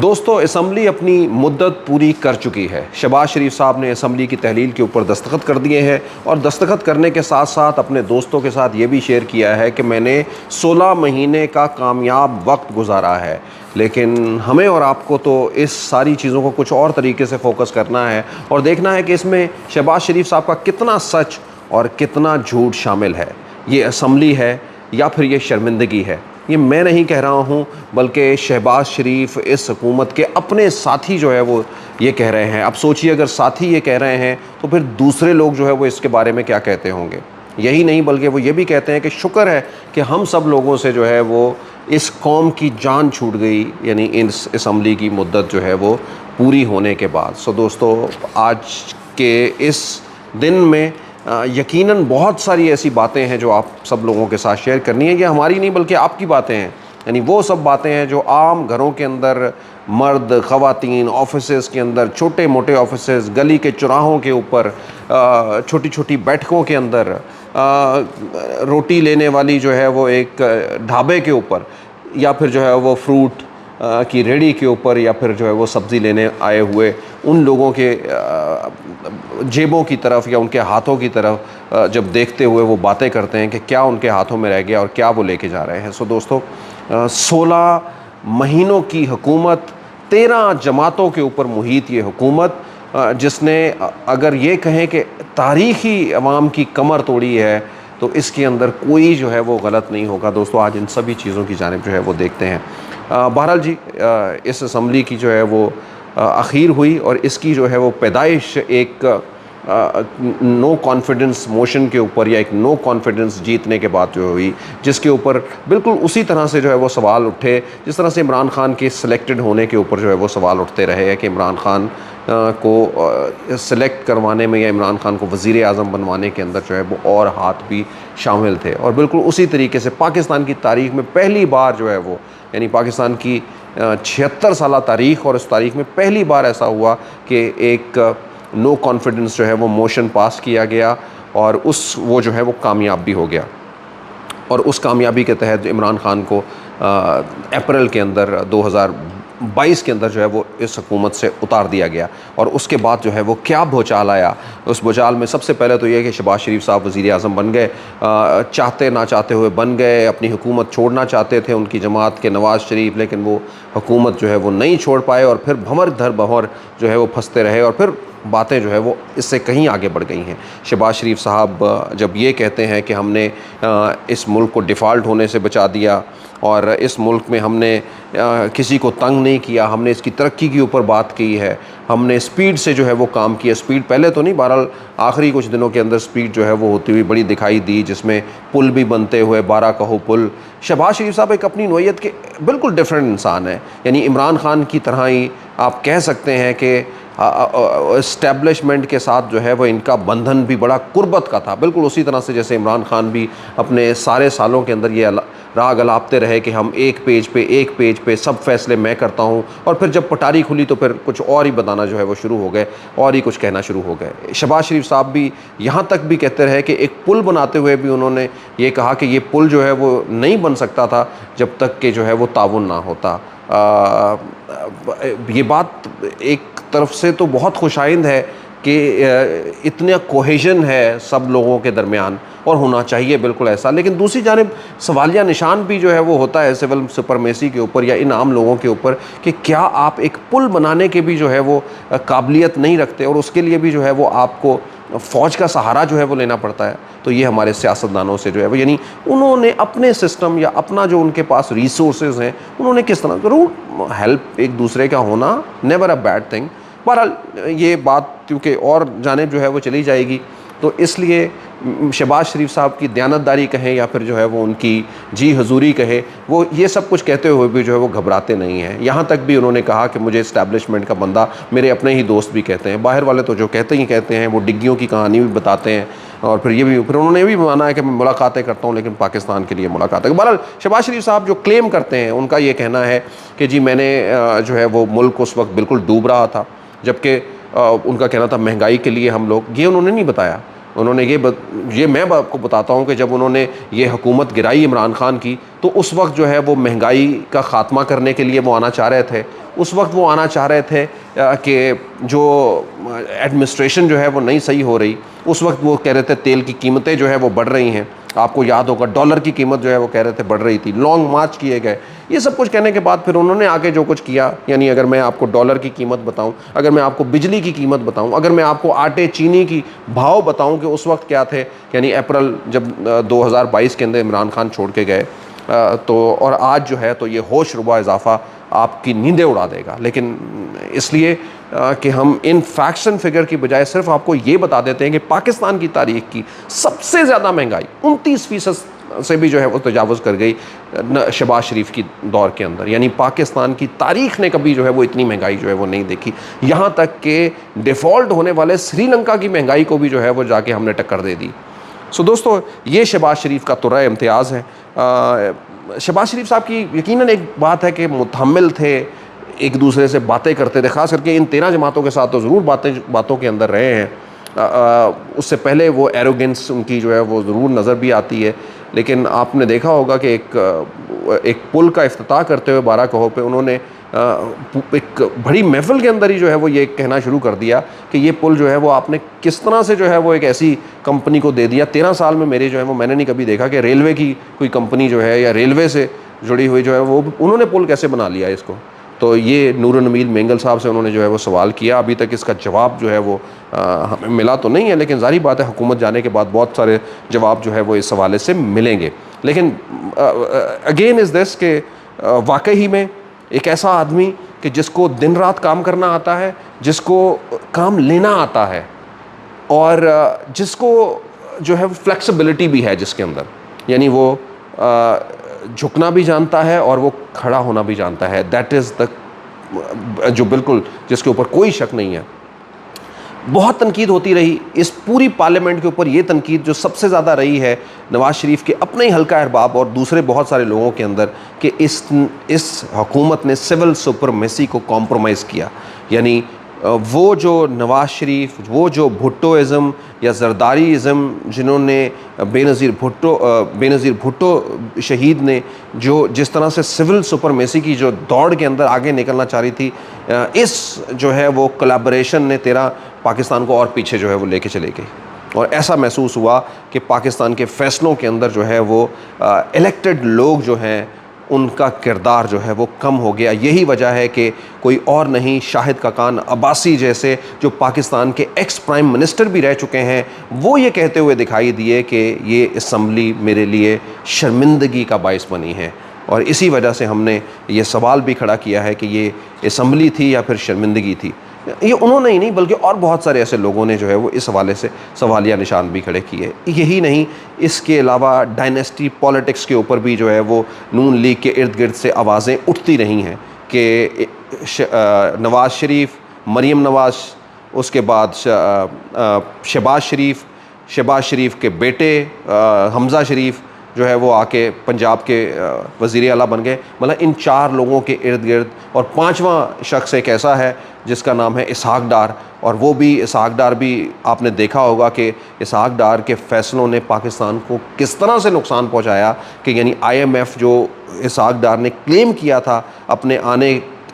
दोस्तों, असम्बली अपनी मुद्दत पूरी कर चुकी है। शहबाज शरीफ साहब ने असम्बली की तहलील के ऊपर दस्तखत कर दिए हैं और दस्तखत करने के साथ साथ अपने दोस्तों के साथ ये भी शेयर किया है कि मैंने 16 महीने का कामयाब वक्त गुजारा है। लेकिन हमें और आपको तो इस सारी चीज़ों को कुछ और तरीके से फोकस करना है और देखना है कि इसमें शहबाज शरीफ साहब का कितना सच और कितना झूठ शामिल है। ये असम्बली है या फिर ये शर्मिंदगी है। ये मैं नहीं कह रहा हूँ, बल्कि शहबाज शरीफ इस हुकूमत के अपने साथी जो है वो ये कह रहे हैं। अब सोचिए, अगर साथी ये कह रहे हैं तो फिर दूसरे लोग जो है वो इसके बारे में क्या कहते होंगे। यही नहीं, बल्कि वो ये भी कहते हैं कि शुक्र है कि हम सब लोगों से जो है वो इस कौम की जान छूट गई, यानी इस असम्बली की मुद्दत जो है वो पूरी होने के बाद। सो दोस्तों, आज के इस दिन में यकीनन बहुत सारी ऐसी बातें हैं जो आप सब लोगों के साथ शेयर करनी है। ये हमारी नहीं बल्कि आपकी बातें हैं, यानी वो सब बातें हैं जो आम घरों के अंदर मर्द, ख़वातीन, ऑफिसेज़ के अंदर, छोटे मोटे ऑफिसेज़, गली के चौराहों के ऊपर, छोटी छोटी बैठकों के अंदर, रोटी लेने वाली जो है वो एक ढाबे के ऊपर, या फिर जो है वो फ्रूट की रेडी के ऊपर, या फिर जो है वो सब्ज़ी लेने आए हुए उन लोगों के जेबों की तरफ या उनके हाथों की तरफ जब देखते हुए वो बातें करते हैं कि क्या उनके हाथों में रह गया और क्या वो लेके जा रहे हैं। सो दोस्तों, 16 महीनों की हुकूमत, 13 जमातों के ऊपर मुहित ये हुकूमत, जिसने अगर ये कहें कि तारीख़ी अवाम की कमर तोड़ी है, तो इसके अंदर कोई जो है वो गलत नहीं होगा। दोस्तों, आज इन सभी चीज़ों की जानिब जो है वो देखते हैं। बहरहाल जी, इस असम्बली की जो है वो अखीर हुई और इसकी जो है वो पैदाइश एक नो कॉन्फिडेंस मोशन के ऊपर या एक नो कॉन्फिडेंस जीतने के बाद जो हुई, जिसके ऊपर बिल्कुल उसी तरह से जो है वो सवाल उठे जिस तरह से इमरान खान के सिलेक्टेड होने के ऊपर जो है वो सवाल उठते रहे हैं कि इमरान खान को सिलेक्ट करवाने में या इमरान खान को वज़ीर आज़म बनवाने के अंदर जो है वो और हाथ भी शामिल थे। और बिल्कुल उसी तरीके से पाकिस्तान की तारीख़ में पहली बार जो है वो, यानी पाकिस्तान की 76 साल तारीख़ और इस तारीख़ में पहली बार ऐसा हुआ कि एक नो कॉन्फिडेंस जो है वो मोशन पास किया गया और वो जो है वो कामयाब भी हो गया। और उस कामयाबी के तहत इमरान खान को अप्रैल के अंदर 2022 के अंदर जो है वो इस हुकूमत से उतार दिया गया। और उसके बाद जो है वो क्या भूचाल आया, उस भूचाल में सबसे पहले तो ये कि शहबाज शरीफ साहब वज़ीर आज़म बन गए, चाहते ना चाहते हुए बन गए। अपनी हुकूमत छोड़ना चाहते थे उनकी जमात के नवाज़ शरीफ, लेकिन वो हुकूमत जो है वो नहीं छोड़ पाए और फिर भंवर धर भंवर जो है वो फंसते रहे और फिर बातें जो है वो इससे कहीं आगे बढ़ गई हैं। शहबाज शरीफ साहब जब ये कहते हैं कि हमने इस मुल्क को डिफ़ॉल्ट होने से बचा दिया और इस मुल्क में हमने किसी को तंग नहीं किया, हमने इसकी तरक्की के ऊपर बात की है, हमने स्पीड से जो है वो काम किया। स्पीड पहले तो नहीं, बहरहाल आखिरी कुछ दिनों के अंदर स्पीड जो है वो होती हुई बड़ी दिखाई दी, जिसमें पुल भी बनते हुए 12 कहो पुल। शहबाज शरीफ साहब एक अपनी नौइयत के बिल्कुल डिफरेंट इंसान है, यानी इमरान खान की तरह ही आप कह सकते हैं कि इस्टेब्लिशमेंट के साथ जो है वो इनका बंधन भी बड़ा कुर्बत का था। बिल्कुल उसी तरह से जैसे इमरान खान भी अपने सारे सालों के अंदर ये राग अलापते रहे कि हम एक पेज पे सब फैसले मैं करता हूँ, और फिर जब पटारी खुली तो फिर कुछ और ही बताना जो है वो शुरू हो गए और ही कुछ कहना शुरू हो गए। शहबाज शरीफ साहब भी यहाँ तक भी कहते रहे कि एक पुल बनाते हुए भी उन्होंने ये कहा कि ये पुल जो है वो नहीं बन सकता था जब तक कि जो है वो ताउन ना होता। ये बात एक तरफ से तो बहुत खुशाइंद है कि इतना कोहेजन है सब लोगों के दरमियान, और होना चाहिए बिल्कुल ऐसा। लेकिन दूसरी जानिब सवालिया निशान भी जो है वो होता है सिविल सुपरमेसी के ऊपर या इन आम लोगों के ऊपर कि क्या आप एक पुल बनाने के भी जो है वो काबिलियत नहीं रखते और उसके लिए भी जो है वो आपको फ़ौज का सहारा जो है वो लेना पड़ता है। तो ये हमारे सियासतदानों से जो है वो, यानी उन्होंने अपने सिस्टम या अपना जो उनके पास रिसोर्सेज हैं, उन्होंने किस तरह, ज़रूर हेल्प एक दूसरे का होना नेवर अ बैड थिंग। बहरहाल ये बात क्योंकि और जानिब जो है वो चली जाएगी, तो इसलिए शहबाज शरीफ साहब की दयानतदारी कहें या फिर जो है वो उनकी जी हजूरी कहे, वो ये सब कुछ कहते हुए भी जो है वो घबराते नहीं हैं। यहाँ तक भी उन्होंने कहा कि मुझे इस्टेब्लिशमेंट का बंदा, मेरे अपने ही दोस्त भी कहते हैं, बाहर वाले तो जो कहते ही कहते हैं, वो डिग्गियों की कहानी भी बताते हैं और फिर उन्होंने ये भी माना है कि मैं मुलाकातें करता हूँ लेकिन पाकिस्तान के लिए मुलाकातें। बहरहाल शहबाज शरीफ साहब जो क्लेम करते हैं, उनका ये कहना है कि जी मैंने जो है वो मुल्क उस वक्त बिल्कुल डूब रहा था, जबकि उनका कहना था महंगाई के लिए हम लोग, ये उन्होंने नहीं बताया। उन्होंने ये मैं आपको बताता हूँ कि जब उन्होंने ये हुकूमत गिराई इमरान खान की, तो उस वक्त जो है वो महंगाई का ख़ात्मा करने के लिए वो आना चाह रहे थे, उस वक्त वो आना चाह रहे थे कि जो एडमिनिस्ट्रेशन जो है वो नहीं सही हो रही। उस वक्त वो कह रहे थे तेल की कीमतें जो है वो बढ़ रही हैं, आपको याद होगा डॉलर की कीमत जो है वो कह रहे थे बढ़ रही थी, लॉन्ग मार्च किए गए। ये सब कुछ कहने के बाद फिर उन्होंने आगे जो कुछ किया, यानी अगर मैं आपको डॉलर की कीमत बताऊं, अगर मैं आपको बिजली की कीमत बताऊं, अगर मैं आपको आटे चीनी की भाव बताऊं कि उस वक्त क्या थे, यानी अप्रैल जब 2022 के अंदर इमरान खान छोड़ के गए, तो और आज जो है तो ये होश रुबा इजाफा आपकी नींदें उड़ा देगा। लेकिन इसलिए कि हम इन फैक्ट्स एंड फिगर की बजाय सिर्फ आपको ये बता देते हैं कि पाकिस्तान की तारीख की सबसे ज़्यादा महंगाई 29% से भी जो है वो तजावुज़ कर गई शहबाज शरीफ की दौर के अंदर। यानी पाकिस्तान की तारीख ने कभी जो है वो इतनी महंगाई जो है वो नहीं देखी। यहाँ तक कि डिफ़ॉल्ट होने वाले श्रीलंका की महंगाई को भी जो है वो जाके हमने टक्कर दे दी। सो दोस्तों, ये शहबाज शरीफ का तुर्रा इम्तियाज़ है। शहबाज शरीफ साहब की यकीनन एक बात है कि मुतहम्मिल थे, एक दूसरे से बातें करते थे, ख़ास करके इन 13 जमातों के साथ तो ज़रूर बातों के अंदर रहे हैं। उससे पहले वो एरोगेंस उनकी जो है वो ज़रूर नज़र भी आती है। लेकिन आपने देखा होगा कि एक पुल का इफ्तिताह करते हुए बारह कहो पे उन्होंने एक बड़ी महफिल के अंदर ही जो है वो ये कहना शुरू कर दिया कि ये पुल जो है वो आपने किस तरह से जो है वो एक ऐसी कंपनी को दे दिया। 13 साल में मेरे जो है वो मैंने नहीं कभी देखा कि रेलवे की कोई कंपनी जो है या रेलवे से जुड़ी हुई जो है वो उन्होंने पुल कैसे बना लिया इसको। तो ये नूर नमील मेंगल साहब से उन्होंने जो है वो सवाल किया। अभी तक इसका जवाब जो है वो हमें मिला तो नहीं है, लेकिन ज़ाहिर बात है हुकूमत जाने के बाद बहुत सारे जवाब जो है वो इस हवाले से मिलेंगे। लेकिन अगेन इज़ दिस के वाकई ही में एक ऐसा आदमी कि जिसको दिन रात काम करना आता है, जिसको काम लेना आता है और जिसको जो है फ्लेक्सिबिलिटी भी है जिसके अंदर, यानी वो झुकना भी जानता है और वो खड़ा होना भी जानता है। दैट इज़ द जो बिल्कुल जिसके ऊपर कोई शक नहीं है। बहुत तनकीद होती रही इस पूरी पार्लियामेंट के ऊपर। ये तनकीद जो सबसे ज़्यादा रही है नवाज़ शरीफ के अपने ही हल्का अहबाब और दूसरे बहुत सारे लोगों के अंदर कि इस हुकूमत ने सिविल सुपरमेसी को कॉम्प्रोमाइज़ किया। यानी वो जो नवाज़ शरीफ, वो जो भुट्टोइज़म या जरदारीइज़म जिन्होंने बेनज़ीर भुट्टो शहीद ने जो जिस तरह से सिविल सुपरमेसी की जो दौड़ के अंदर आगे निकलना चाह रही थी, इस जो है वो कोलैबोरेशन ने पाकिस्तान को और पीछे जो है वो लेके चले गई। और ऐसा महसूस हुआ कि पाकिस्तान के फ़ैसलों के अंदर जो है वो इलेक्टेड लोग जो हैं उनका किरदार जो है वो कम हो गया। यही वजह है कि कोई और नहीं, शाहिद खाकान अब्बासी जैसे जो पाकिस्तान के एक्स प्राइम मिनिस्टर भी रह चुके हैं, वो ये कहते हुए दिखाई दिए कि ये असम्बली मेरे लिए शर्मिंदगी का बाइस बनी है। और इसी वजह से हमने ये सवाल भी खड़ा किया है कि ये असम्बली थी या फिर शर्मिंदगी थी। ये उन्होंने ही नहीं बल्कि और बहुत सारे ऐसे लोगों ने जो है वो इस हवाले से सवालिया निशान भी खड़े किए। यही नहीं, इसके अलावा डायनेस्टी पॉलिटिक्स के ऊपर भी जो है वो नून लीग के इर्द गिर्द से आवाज़ें उठती रही हैं कि नवाज़ शरीफ, मरीम नवाज़, उसके बाद शहबाज शरीफ के बेटे हमज़ा शरीफ जो है वो आके पंजाब के वज़ीर आला बन गए। मतलब इन 4 लोगों के इर्द गिर्द, और 5वां शख्स एक ऐसा है जिसका नाम है इसहाक डार। और वो भी इसहाक डार भी आपने देखा होगा कि इसहाक डार के फ़ैसलों ने पाकिस्तान को किस तरह से नुकसान पहुंचाया कि यानी IMF जो इसहाक डार ने क्लेम किया था अपने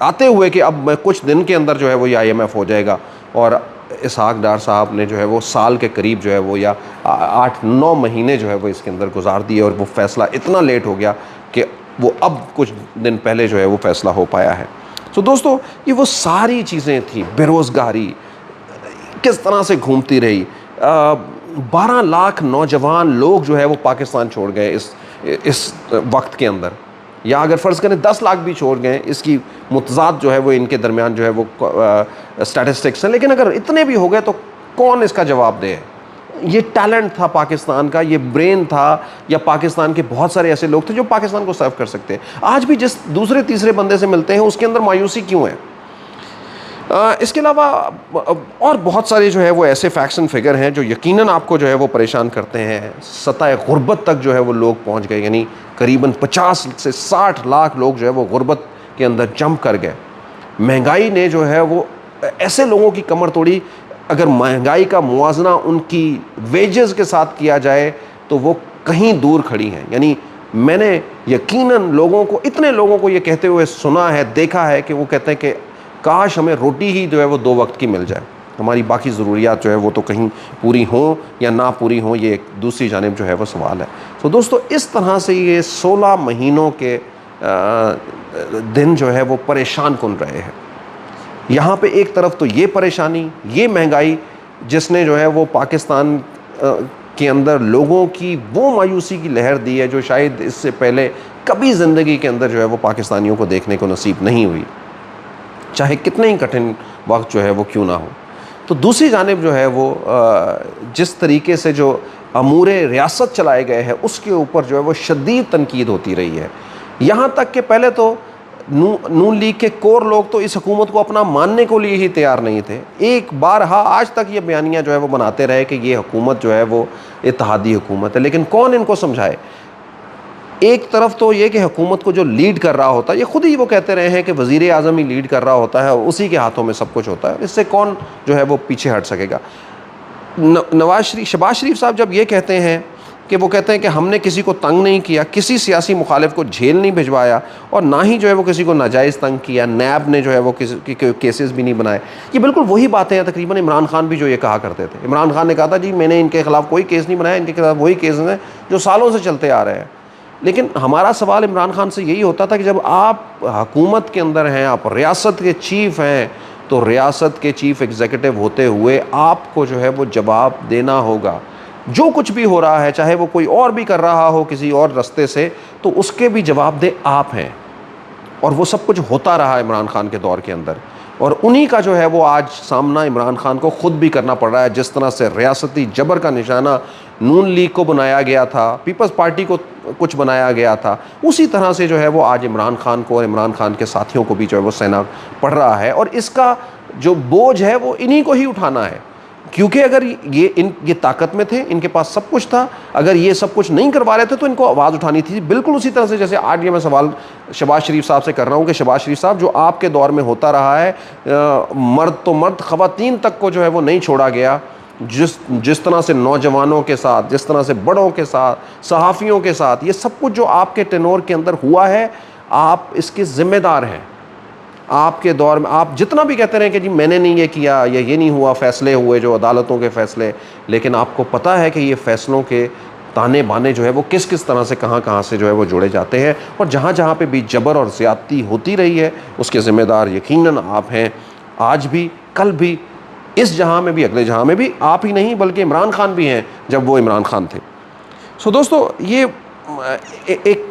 आते हुए कि अब मैं कुछ दिन के अंदर जो है वो ये IMF हो जाएगा, और इसहाक डार साहब ने जो है वो साल के करीब जो है वो या 8-9 महीने जो है वो इसके अंदर गुजार दिए। और वो फ़ैसला इतना लेट हो गया कि वो अब कुछ दिन पहले जो है वो फ़ैसला हो पाया है। तो दोस्तों, ये वो सारी चीज़ें थी। बेरोज़गारी किस तरह से घूमती रही, 12 लाख नौजवान लोग जो है वो पाकिस्तान छोड़ गए इस वक्त के अंदर, या अगर फ़र्ज़ करें 10 लाख भी छोड़ गए, इसकी मुतज़ाद जो है वो इनके दरमियान जो है वो स्टैटिस्टिक्स हैं। लेकिन अगर इतने भी हो गए तो कौन इसका जवाब दे? ये टैलेंट था पाकिस्तान का, ये ब्रेन था, या पाकिस्तान के बहुत सारे ऐसे लोग थे जो पाकिस्तान को सर्व कर सकते हैं। आज भी जिस दूसरे तीसरे बंदे से मिलते हैं उसके अंदर मायूसी क्यों है? इसके अलावा और बहुत सारे जो है वो ऐसे फैक्ट्स एंड फिगर हैं जो यकीनन आपको जो है वो परेशान करते हैं। सतह गुर्बत तक जो है वो लोग पहुंच गए, यानी करीबन 50 से 60 लाख लोग जो है वो गुर्बत के अंदर जंप कर गए। महंगाई ने जो है वो ऐसे लोगों की कमर तोड़ी। अगर महंगाई का मुआवजना उनकी वेजेस के साथ किया जाए तो वो कहीं दूर खड़ी हैं। यानी मैंने यकीनन लोगों को, इतने लोगों को ये कहते हुए सुना है, देखा है कि वो कहते हैं कि काश हमें रोटी ही जो है वो 2 वक्त की मिल जाए, हमारी बाकी ज़रूरियात जो है वो तो कहीं पूरी हों या ना पूरी हों, ये एक दूसरी जानिब जो है वो सवाल है। तो दोस्तों, इस तरह से ये 16 महीनों के दिन जो है वो परेशान कुन रहे हैं। यहाँ पे एक तरफ तो ये परेशानी, ये महंगाई जिसने जो है वो पाकिस्तान के अंदर लोगों की वो मायूसी की लहर दी है जो शायद इससे पहले कभी ज़िंदगी के अंदर जो है वो पाकिस्तानियों को देखने को नसीब नहीं हुई, चाहे कितने ही कठिन वक्त जो है वो क्यों ना हो। तो दूसरी जानिब जो है वो जिस तरीके से जो अमूरे रियासत चलाए गए हैं उसके ऊपर जो है वो शदीद तनकीद होती रही है। यहाँ तक कि पहले तो नून लीग के कोर लोग तो इस हुकूमत को अपना मानने को लिए ही तैयार नहीं थे। एक बार हाँ, आज तक ये बयानियाँ जो है वो बनाते रहे कि ये हुकूमत जो है वो इत्तेहादी हुकूमत है, लेकिन कौन इनको समझाए। एक तरफ तो ये कि हुकूमत को जो लीड कर रहा होता है, ये खुद ही वो कहते रहे हैं कि वज़ीर आज़म ही लीड कर रहा होता है और उसी के हाथों में सब कुछ होता है, इससे कौन जो है वो पीछे हट सकेगा। शहबाज शरीफ साहब जब ये कहते हैं कि वो कहते हैं कि हमने किसी को तंग नहीं किया, किसी सियासी मुखालिफ को जेल नहीं भिजवाया और ना ही जो है वो किसी को नाजायज़ तंग किया, नैब ने जो है वो किसी केसेस भी नहीं बनाए, ये बिल्कुल वही बातें हैं तकरीबन इमरान खान भी जो ये कहा करते थे। इमरान खान ने कहा था जी मैंने इनके खिलाफ़ कोई केस नहीं बनाया, इनके खिलाफ वही केस हैं जो सालों से चलते आ रहे हैं। लेकिन हमारा सवाल इमरान खान से यही होता था कि जब आप हुकूमत के अंदर हैं, आप रियासत के चीफ़ हैं, तो रियासत के चीफ़ एग्जीक्यूटिव होते हुए आपको जो है वो जवाब देना होगा। जो कुछ भी हो रहा है, चाहे वो कोई और भी कर रहा हो किसी और रास्ते से, तो उसके भी जवाबदेह आप हैं। और वो सब कुछ होता रहा इमरान खान के दौर के अंदर, और उन्हीं का जो है वो आज सामना इमरान खान को ख़ुद भी करना पड़ रहा है। जिस तरह से रियासती जबर का निशाना नून लीग को बनाया गया था, पीपल्स पार्टी को कुछ बनाया गया था, उसी तरह से जो है वो आज इमरान खान को और इमरान खान के साथियों को भी जो है वो सहना पड़ रहा है। और इसका जो बोझ है वो इन्हीं को ही उठाना है, क्योंकि अगर ये ताकत में थे, इनके पास सब कुछ था, अगर ये सब कुछ नहीं करवा रहे थे तो इनको आवाज़ उठानी थी। बिल्कुल उसी तरह से जैसे आज ये मैं सवाल शहबाज शरीफ साहब से कर रहा हूँ कि शहबाज शरीफ साहब, जो आपके दौर में होता रहा है, मर्द तो मर्द, ख़वातीन तक को जो है वो नहीं छोड़ा गया। जिस तरह से नौजवानों के साथ, जिस तरह से बड़ों के साथ, सहाफ़ियों के साथ, ये सब कुछ जो आपके टेनोर के अंदर हुआ है, आप इसके ज़िम्मेदार हैं। आपके दौर में आप जितना भी कहते रहे कि जी मैंने नहीं ये किया या ये नहीं हुआ, फ़ैसले हुए जो अदालतों के फ़ैसले, लेकिन आपको पता है कि ये फ़ैसलों के ताने बाने जो है वो किस किस तरह से कहाँ से जो है वो जोड़े जाते हैं, और जहाँ जहाँ पे भी जबर और ज़्यादती होती रही है उसके ज़िम्मेदार यकीनन आप हैं। आज भी, कल भी, इस जहाँ में भी, अगले जहाँ में भी आप ही नहीं बल्कि इमरान खान भी हैं जब वो इमरान खान थे। सो दोस्तों, ये एक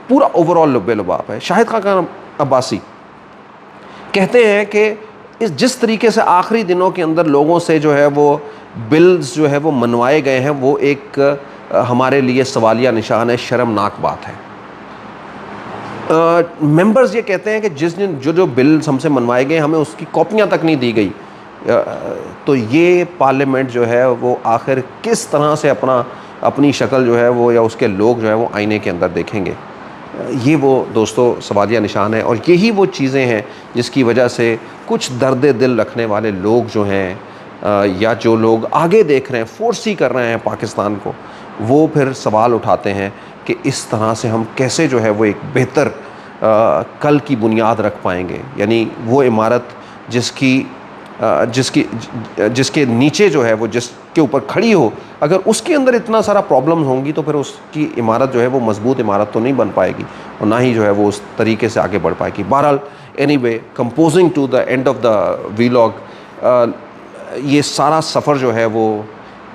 पूरा ओवरऑल लुब्बे-लुबाब है। शाहिद खान अब्बासी कहते हैं कि जिस तरीके से आखिरी दिनों के अंदर लोगों से जो है वो बिल्स जो है वो मनवाए गए हैं, वो एक हमारे लिए सवालिया निशान है, शर्मनाक बात है। मेंबर्स ये कहते हैं कि जिस दिन जो बिल्स हमसे मनवाए गए हमें उसकी कॉपियां तक नहीं दी गई, तो ये पार्लियामेंट जो है वो आखिर किस तरह से अपनी शक्ल जो है वो या उसके लोग जो है वो आईने के अंदर देखेंगे। ये वो दोस्तों सवालिया निशान है, और यही वो चीज़ें हैं जिसकी वजह से कुछ दर्द दिल रखने वाले लोग जो हैं या जो लोग आगे देख रहे हैं, फोर्सी कर रहे हैं पाकिस्तान को, वो फिर सवाल उठाते हैं कि इस तरह से हम कैसे जो है वो एक बेहतर कल की बुनियाद रख पाएंगे। यानी वो इमारत जिसके नीचे जो है वो जिसके ऊपर खड़ी हो, अगर उसके अंदर इतना सारा प्रॉब्लम्स होंगी तो फिर उसकी इमारत जो है वो मजबूत इमारत तो नहीं बन पाएगी, और ना ही जो है वो उस तरीके से आगे बढ़ पाएगी। बहरहाल, anyway, composing to the end of the vlog, ये सारा सफ़र जो है वो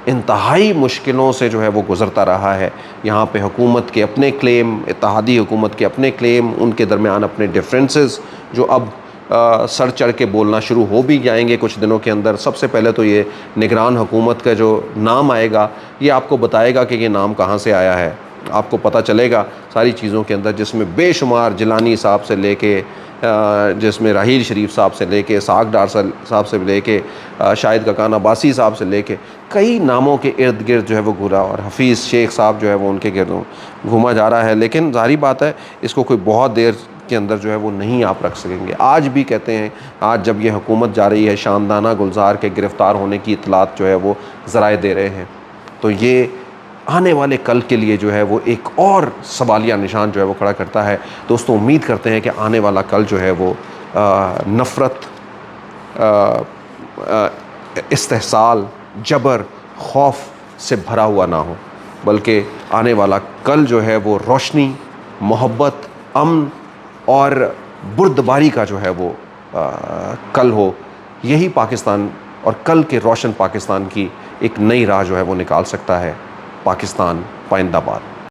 इंतहाई मुश्किलों से जो है वो गुज़रता रहा है। यहाँ पे हुकूमत के अपने क्लेम, इत्तेहादी हुकूमत के अपने क्लेम, उनके दरमियान अपने डिफरेंसेस जो अब सर चढ़ के बोलना शुरू हो भी जाएंगे कुछ दिनों के अंदर। सबसे पहले तो ये निगरान हुकूमत का जो नाम आएगा, ये आपको बताएगा कि ये नाम कहाँ से आया है, आपको पता चलेगा सारी चीज़ों के अंदर, जिसमें बेशुमार जिलानी साहब से लेके, जिसमें राहील शरीफ साहब से लेके, साग डार साहब से लेके, शाहिद खान अब्बासी साहब से लेके, कई नामों के इर्द गिर्द जो है वो घूरा, और हफीज़ शेख साहब जो है वो उनके गिर्द घूमा जा रहा है। लेकिन ज़ाहिर बात है, इसको कोई बहुत देर के अंदर जो है वो नहीं आप रख सकेंगे। आज भी कहते हैं, आज जब ये हुकूमत जा रही है, शानदाना गुलजार के गिरफ़्तार होने की इतलात जो है वो ज़राए दे रहे हैं, तो ये आने वाले कल के लिए जो है वो एक और सवालिया निशान जो है वो खड़ा करता है। दोस्तों, उम्मीद करते हैं कि आने वाला कल जो है वो नफ़रत, इस्तेहसाल, जबर, खौफ से भरा हुआ ना हो, बल्कि आने वाला कल जो है वो रोशनी, मोहब्बत, अमन और बुर्दबारी का जो है वो कल हो। यही पाकिस्तान और कल के रोशन पाकिस्तान की एक नई राह जो है वो निकाल सकता है। पाकिस्तान पाइंदाबाद।